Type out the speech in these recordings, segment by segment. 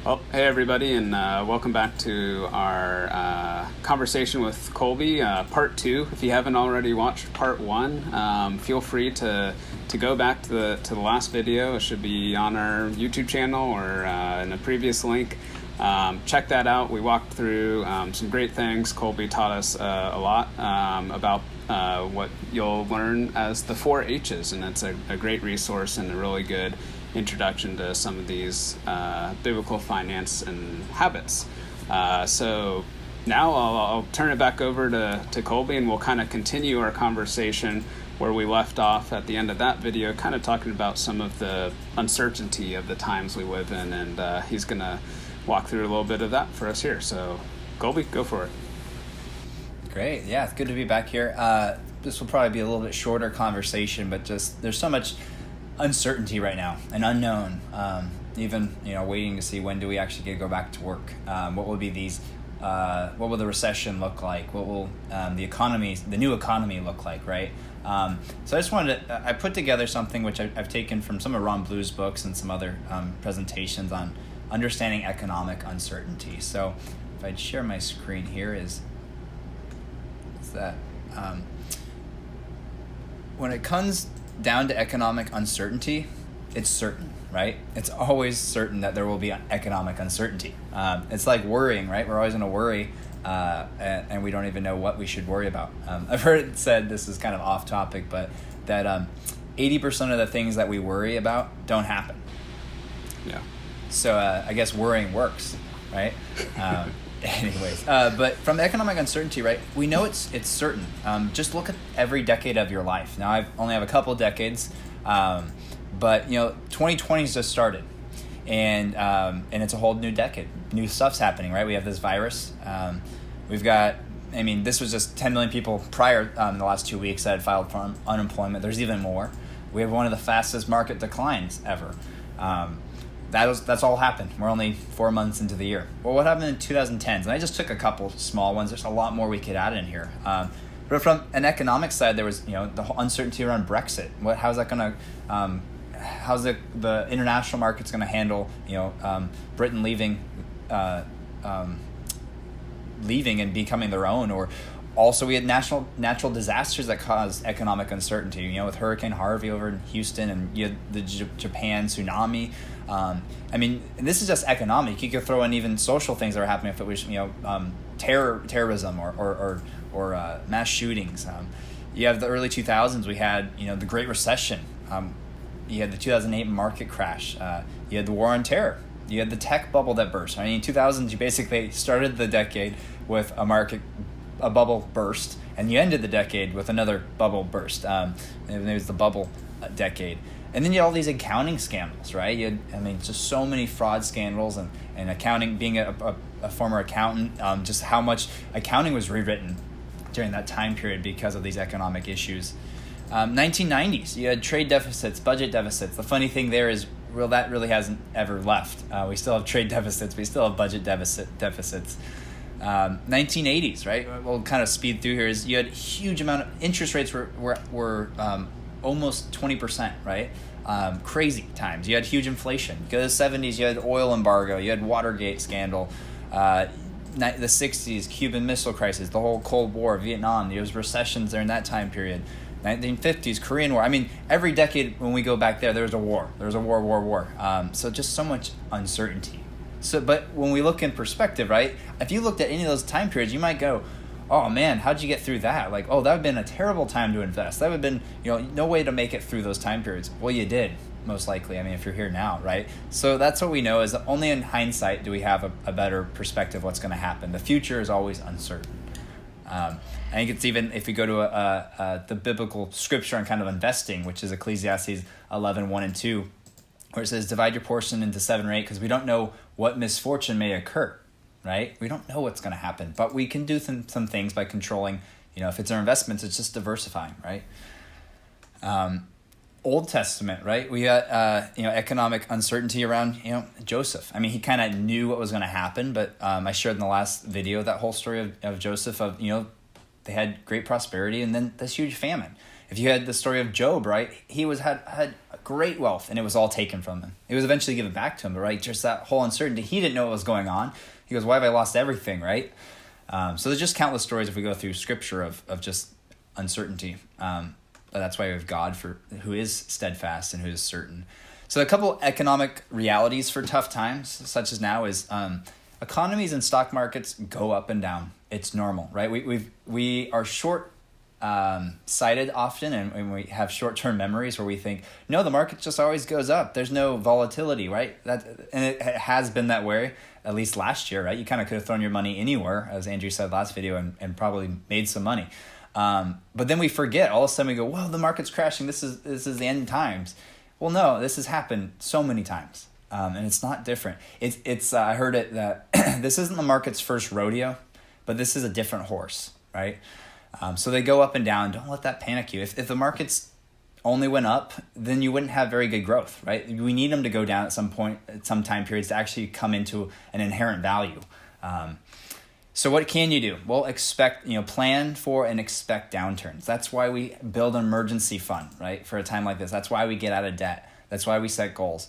Well, hey everybody, and welcome back to our conversation with Colby, part two. If you haven't already watched part one, feel free to go back to the last video. It should be on our YouTube channel or in a previous link. Check that out. We walked through some great things. Colby taught us a lot about what you'll learn as the 4 H's, and it's a great resource and a really good introduction to some of these biblical finance and habits. So now I'll turn it back over to Colby, and we'll kind of continue our conversation where we left off at the end of that video, kind of talking about some of the uncertainty of the times we live in, and he's going to walk through a little bit of that for us here. So Colby, go for it. Great. Yeah, it's good to be back here. This will probably be a little bit shorter conversation, but just there's so much uncertainty right now, an unknown, even waiting to see when do we actually get to go back to work. What will be what will the recession look like? What will the new economy look like, right? So I just I put together something which I've taken from some of Ron Blue's books and some other presentations on understanding economic uncertainty. So if I'd share my screen here is that when it comes down to economic uncertainty, it's certain, right? It's always certain that there will be economic uncertainty. It's like worrying, right? We're always going to worry, and we don't even know what we should worry about. I've heard it said, this is kind of off topic, but that 80% of the things that we worry about don't happen. Yeah. So I guess worrying works, right? Anyways, but from economic uncertainty, right, we know it's certain. Just look at every decade of your life. Now, I only have a couple of decades, but 2020 has just started, and it's a whole new decade. New stuff's happening, right? We have this virus. We've got, this was just 10 million people prior in the last 2 weeks that had filed for unemployment. There's even more. We have one of the fastest market declines ever. That's all happened. We're only 4 months into the year. Well, what happened in 2010s? And I just took a couple small ones. There's a lot more we could add in here. But from an economic side, there was the whole uncertainty around Brexit. How's that going to how's the international markets going to handle Britain leaving and becoming their own? Or also we had natural disasters that caused economic uncertainty. With Hurricane Harvey over in Houston, and you had the Japan tsunami. This is just economic. You could throw in even social things that are happening. If it was, terrorism or mass shootings. You have the early 2000s. We had, the Great Recession. You had the 2008 market crash. You had the War on Terror. You had the tech bubble that burst. In 2000s, you basically started the decade with a bubble burst, and you ended the decade with another bubble burst. It was the bubble decade. And then you had all these accounting scandals, right? You had, just so many fraud scandals and accounting, being a former accountant, just how much accounting was rewritten during that time period because of these economic issues. 1990s, you had trade deficits, budget deficits. The funny thing there is, that really hasn't ever left. We still have trade deficits. We still have budget deficits. 1980s, right? We'll kind of speed through here. Is you had a huge amount of interest rates were almost 20%, right? Crazy times. You had huge inflation. Go to the 70s, you had oil embargo. You had Watergate scandal. The 60s, Cuban Missile Crisis, the whole Cold War, Vietnam. There was recessions during that time period. 1950s, Korean War. Every decade when we go back there was a war. There was a war. So just so much uncertainty. But when we look in perspective, right? If you looked at any of those time periods, you might go, oh man, how'd you get through that? That would have been a terrible time to invest. That would have been, no way to make it through those time periods. Well, you did, most likely. If you're here now, right? So that's what we know, is that only in hindsight do we have a better perspective of what's going to happen. The future is always uncertain. I think it's even, if you go to the biblical scripture on kind of investing, which is Ecclesiastes 11:1 and 2, where it says, divide your portion into 7 or 8, because we don't know what misfortune may occur, right? We don't know what's going to happen, but we can do some things by controlling, if it's our investments, it's just diversifying, right? Old Testament, right? We got, economic uncertainty around, Joseph. He kind of knew what was going to happen, but I shared in the last video that whole story of Joseph of, they had great prosperity and then this huge famine. If you had the story of Job, right, he had great wealth and it was all taken from him. It was eventually given back to him, but right, just that whole uncertainty. He didn't know what was going on. He goes, why have I lost everything, right? So there's just countless stories if we go through scripture of just uncertainty. But that's why we have God who is steadfast and who is certain. So a couple economic realities for tough times, such as now, is economies and stock markets go up and down. It's normal, right? We are short sighted often, and we have short-term memories where we think, no, the market just always goes up. There's no volatility, right? And it has been that way, at least last year, right? You kind of could have thrown your money anywhere, as Andrew said last video, and probably made some money. But then we forget. All of a sudden we go, whoa, the market's crashing. This is the end times. Well, no, this has happened so many times, and it's not different. It's I heard it that this isn't the market's first rodeo, but this is a different horse, right? So they go up and down. Don't let that panic you. If the markets only went up, then you wouldn't have very good growth, right? We need them to go down at some point, at some time periods, to actually come into an inherent value. So what can you do? Well, plan for and expect downturns. That's why we build an emergency fund, right? For a time like this. That's why we get out of debt. That's why we set goals.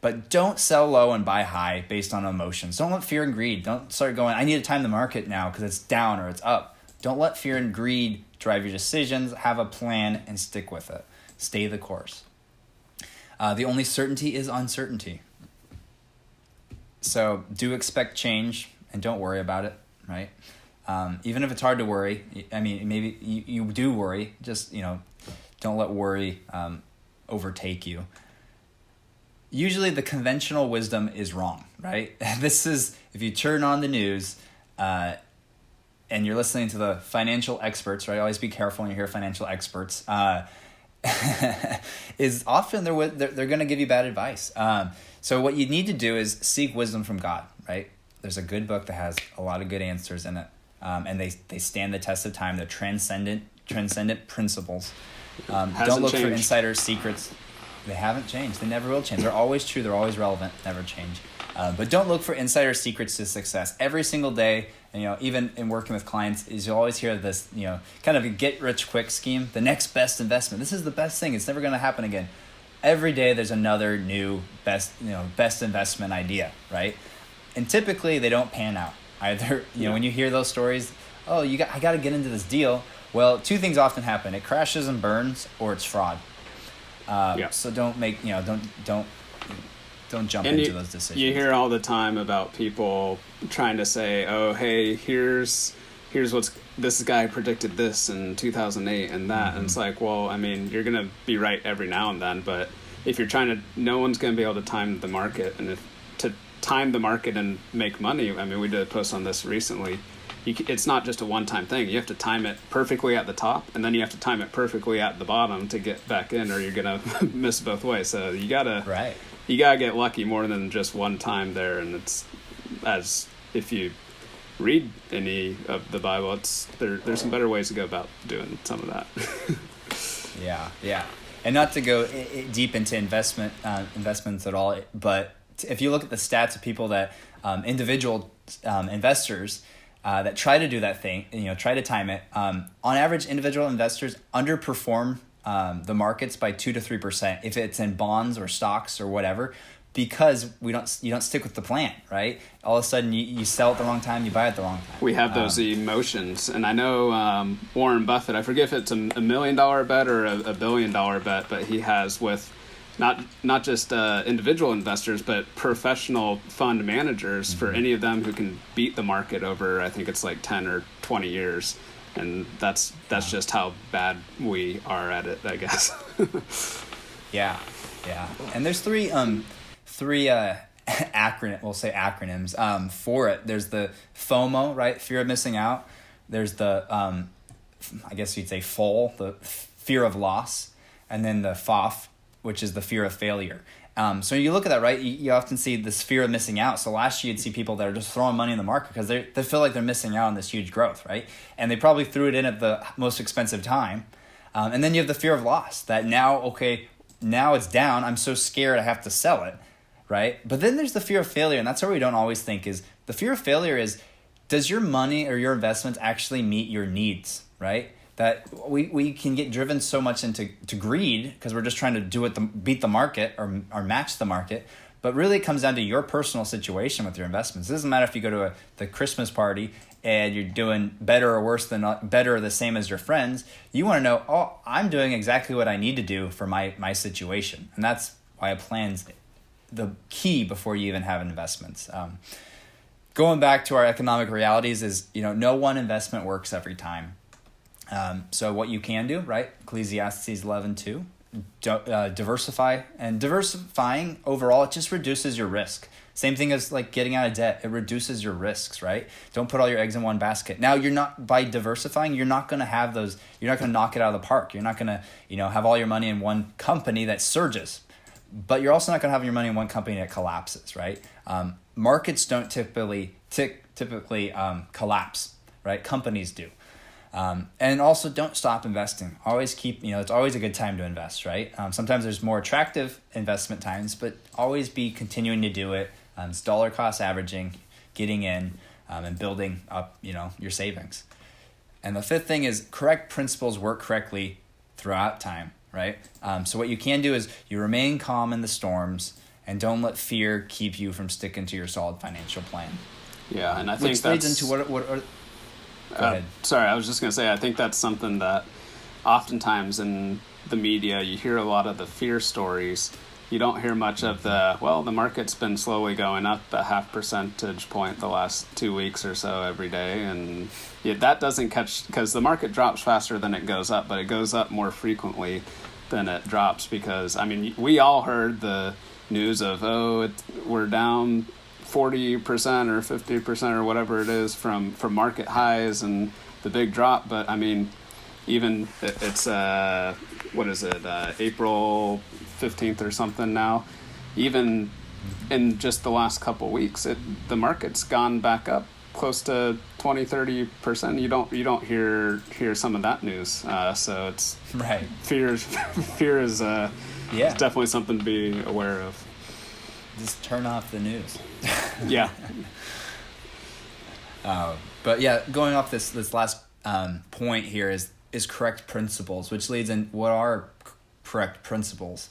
But don't sell low and buy high based on emotions. Don't let fear and greed. Don't start going, I need to time the market now because it's down or it's up. Don't let fear and greed drive your decisions. Have a plan and stick with it. Stay the course. The only certainty is uncertainty. So do expect change and don't worry about it, right? Even if it's hard to worry, I mean, maybe you do worry. Just, don't let worry overtake you. Usually the conventional wisdom is wrong, right? This is, if you turn on the news, and you're listening to the financial experts, right? Always be careful when you hear financial experts. Is often they're going to give you bad advice. So what you need to do is seek wisdom from God, right? There's a good book that has a lot of good answers in it, and they stand the test of time. They're transcendent principles. Don't look for insider secrets. They haven't changed. They never will change. They're always true. They're always relevant. Never change. But don't look for insider secrets to success. Every single day, and, even in working with clients, is you always hear this, kind of a get-rich-quick scheme. The next best investment. This is the best thing. It's never going to happen again. Every day, there's another new best investment idea, right? And typically, they don't pan out either. When you hear those stories, I got to get into this deal. Well, two things often happen: it crashes and burns, or it's fraud. So don't make don't jump into those decisions. You hear all the time about people trying to say, "Oh, hey, here's this guy predicted this in 2008 and that," mm-hmm. And it's like, well, I mean, you're gonna be right every now and then, but if you're no one's gonna be able to time the market, and to time the market and make money, I mean, we did a post on this recently. It's not just a one-time thing. You have to time it perfectly at the top, and then you have to time it perfectly at the bottom to get back in, or you're gonna miss both ways. So you gotta get lucky more than just one time there. And it's, as if you read any of the Bible, there's some better ways to go about doing some of that. Yeah. And not to go deep into investments at all, but if you look at the stats of people that individual investors. That try to do that thing, try to time it. On average, individual investors underperform the markets by 2 to 3% if it's in bonds or stocks or whatever, because you don't stick with the plan, right? All of a sudden, you sell at the wrong time, you buy at the wrong time. We have those emotions, and I know Warren Buffett. I forget if it's $1 million bet or a $1 billion bet, but he has with. Not just individual investors, but professional fund managers, mm-hmm. for any of them who can beat the market over, I think it's like 10 or 20 years. And that's just how bad we are at it, I guess. Yeah. And there's three acronyms for it. There's the FOMO, right? Fear of missing out. There's the, I guess you'd say FOL, the fear of loss. And then the FOF, which is the fear of failure. So you look at that, right? You often see this fear of missing out. So last year you'd see people that are just throwing money in the market because they feel like they're missing out on this huge growth, right? And they probably threw it in at the most expensive time. And then you have the fear of loss, that now it's down. I'm so scared I have to sell it, right? But then there's the fear of failure, and that's where we don't always think is, the fear of failure is, does your money or your investments actually meet your needs, right? that we can get driven so much into greed because we're just trying to beat the market or match the market. But really, it comes down to your personal situation with your investments. It doesn't matter if you go to the Christmas party and you're doing better or worse than better or the same as your friends. You want to know, oh, I'm doing exactly what I need to do for my situation. And that's why a plan's the key before you even have investments. Going back to our economic realities is, no one investment works every time. So what you can do, right? Ecclesiastes 11:2. Diversify, and diversifying overall, it just reduces your risk. Same thing as like getting out of debt. It reduces your risks, right? Don't put all your eggs in one basket. Now, by diversifying, you're not going to have those, you're not going to knock it out of the park. You're not going to, have all your money in one company that surges, but you're also not going to have your money in one company that collapses, right? Markets don't typically collapse, right? Companies do. And also don't stop investing. Always keep, it's always a good time to invest, right? Sometimes there's more attractive investment times, but always be continuing to do it. It's dollar cost averaging, getting in, and building up, your savings. And the fifth thing is correct principles work correctly throughout time, right? So what you can do is you remain calm in the storms and don't let fear keep you from sticking to your solid financial plan. Yeah, and I think which leads into what Go ahead. Sorry, I was just going to say, I think that's something that oftentimes in the media, you hear a lot of the fear stories. You don't hear much of the market's been slowly going up a 0.5 percentage point the last 2 weeks or so every day. And that doesn't catch, because the market drops faster than it goes up, but it goes up more frequently than it drops because, we all heard the news of, we're down 40% or 50% or whatever it is from market highs and the big drop. But even it's April 15th or something now, even in just the last couple weeks, the market's gone back up close to 20-30%. You don't hear some of that news. So it's right. Fear is definitely something to be aware of. Just turn off the news. Yeah. But yeah, going off this last point here is correct principles, which leads in what are correct principles,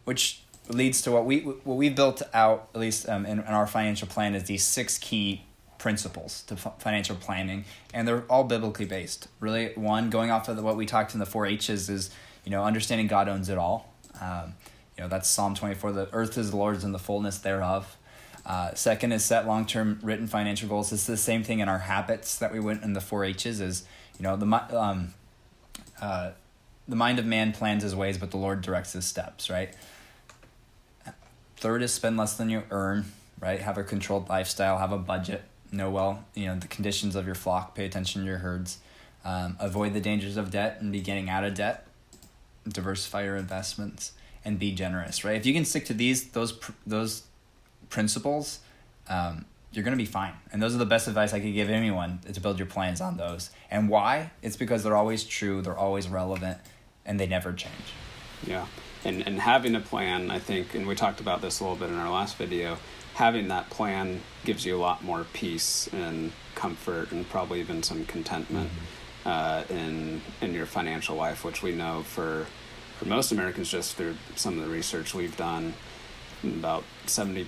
which leads to what we built out, at least in our financial plan, is these 6 key principles to financial planning, and they're all biblically based. Really, one, going off of what we talked in the 4 H's is, understanding God owns it all. That's Psalm 24, the earth is the Lord's and the fullness thereof. Second is set long-term written financial goals. It's the same thing in our habits that we went in the 4 H's is, the mind of man plans his ways, but the Lord directs his steps, right? Third is spend less than you earn, right? Have a controlled lifestyle, have a budget, know the conditions of your flock, pay attention to your herds, avoid the dangers of debt and be getting out of debt, diversify your investments, and be generous, right? If you can stick to those principles, you're going to be fine. And those are the best advice I could give anyone, to build your plans on those. And why? It's because they're always true, they're always relevant, and they never change. Yeah. And having a plan, I think, and we talked about this a little bit in our last video, having that plan gives you a lot more peace and comfort and probably even some contentment in your financial life, which we know for most Americans, just through some of the research we've done, about 75%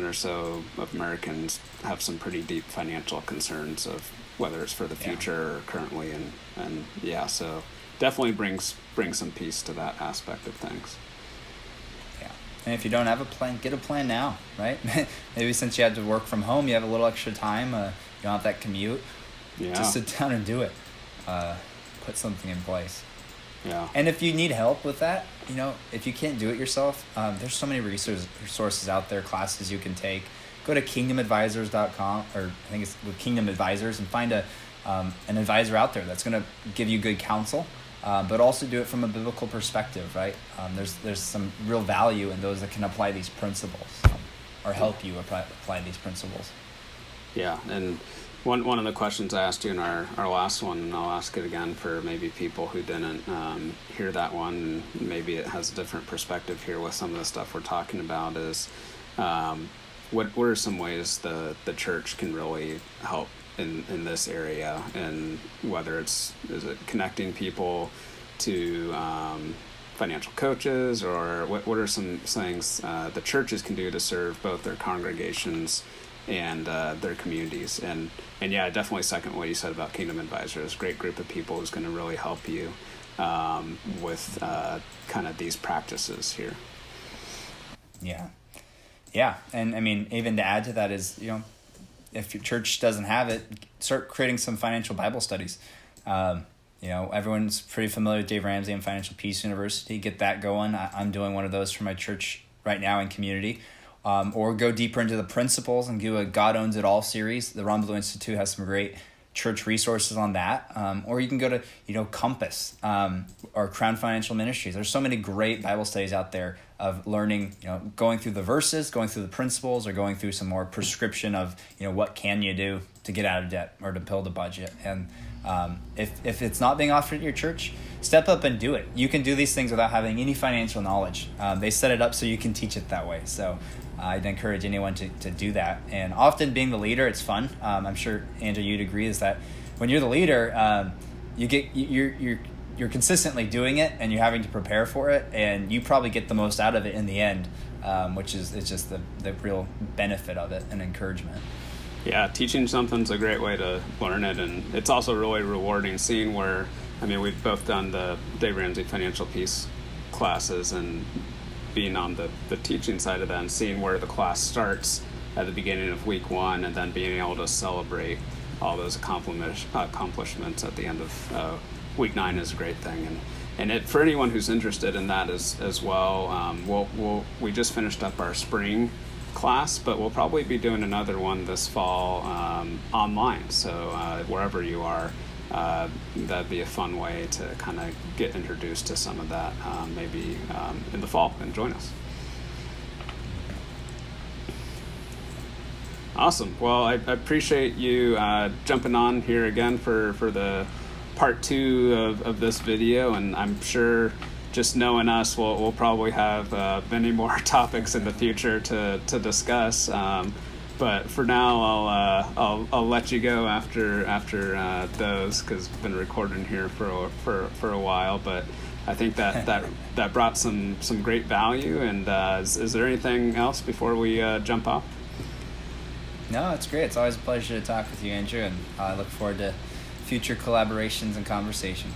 or so of Americans have some pretty deep financial concerns of whether it's for the future or currently, and so definitely brings some peace to that aspect of things. Yeah, and if you don't have a plan, get a plan now, right? Maybe since you had to work from home, you have a little extra time. You don't have that commute. Yeah. Just sit down and do it. Put something in place. Yeah. And if you need help with that, if you can't do it yourself, there's so many resources out there, classes you can take. Go to kingdomadvisors.com, or I think it's with Kingdom Advisors, and find an advisor out there that's going to give you good counsel, but also do it from a biblical perspective, right? There's some real value in those that can apply these principles, or help you apply these principles. Yeah, and one of the questions I asked you in our last one, and I'll ask it again for maybe people who didn't hear that one, and maybe it has a different perspective here with some of the stuff we're talking about, is what are some ways the church can really help in this area, and whether is it connecting people to financial coaches, or what are some things the churches can do to serve both their congregations and their communities. And yeah, I definitely second what you said about Kingdom Advisors. Great group of people who's going to really help you with kind of these practices here. Yeah. And I mean, even to add to that is, if your church doesn't have it, start creating some financial Bible studies. Everyone's pretty familiar with Dave Ramsey and Financial Peace University. Get that going. I'm doing one of those for my church right now in community. Or go deeper into the principles and do a God Owns It All series. The Ron Institute has some great church resources on that. Or you can go to, Compass or Crown Financial Ministries. There's so many great Bible studies out there of learning, going through the verses, going through the principles, or going through some more prescription of, what can you do to get out of debt or to build a budget. And if it's not being offered at your church, step up and do it. You can do these things without having any financial knowledge. They set it up so you can teach it that way. So I'd encourage anyone to do that. And often being the leader, it's fun. I'm sure, Andrew, you'd agree, is that when you're the leader, you're consistently doing it, and you're having to prepare for it, and you probably get the most out of it in the end, which is it's just the real benefit of it and encouragement. Yeah, teaching something's a great way to learn it, and it's also really rewarding seeing where, we've both done the Dave Ramsey Financial Peace classes, and being on the teaching side of that and seeing where the class starts at the beginning of week 1, and then being able to celebrate all those accomplishments at the end of week 9 is a great thing. And for anyone who's interested in that as well, we just finished up our spring class, but we'll probably be doing another one this fall online. So wherever you are, that'd be a fun way to kind of get introduced to some of that, maybe in the fall, and join us. Awesome. Well, I appreciate you jumping on here again for the part 2 of this video, and I'm sure, just knowing us, we'll probably have many more topics in the future to discuss. But for now, I'll let you go after those, because I've been recording here for a while. But I think that brought some great value. And is there anything else before we jump off? No, it's great. It's always a pleasure to talk with you, Andrew, and I look forward to future collaborations and conversations.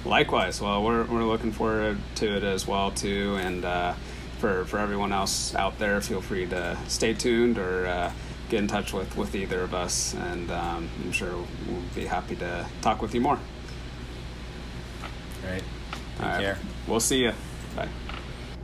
Likewise. Well, we're looking forward to it as well too, and for everyone else out there, feel free to stay tuned or get in touch with either of us, and I'm sure we'll be happy to talk with you more. Great. Take care. We'll see you. Bye.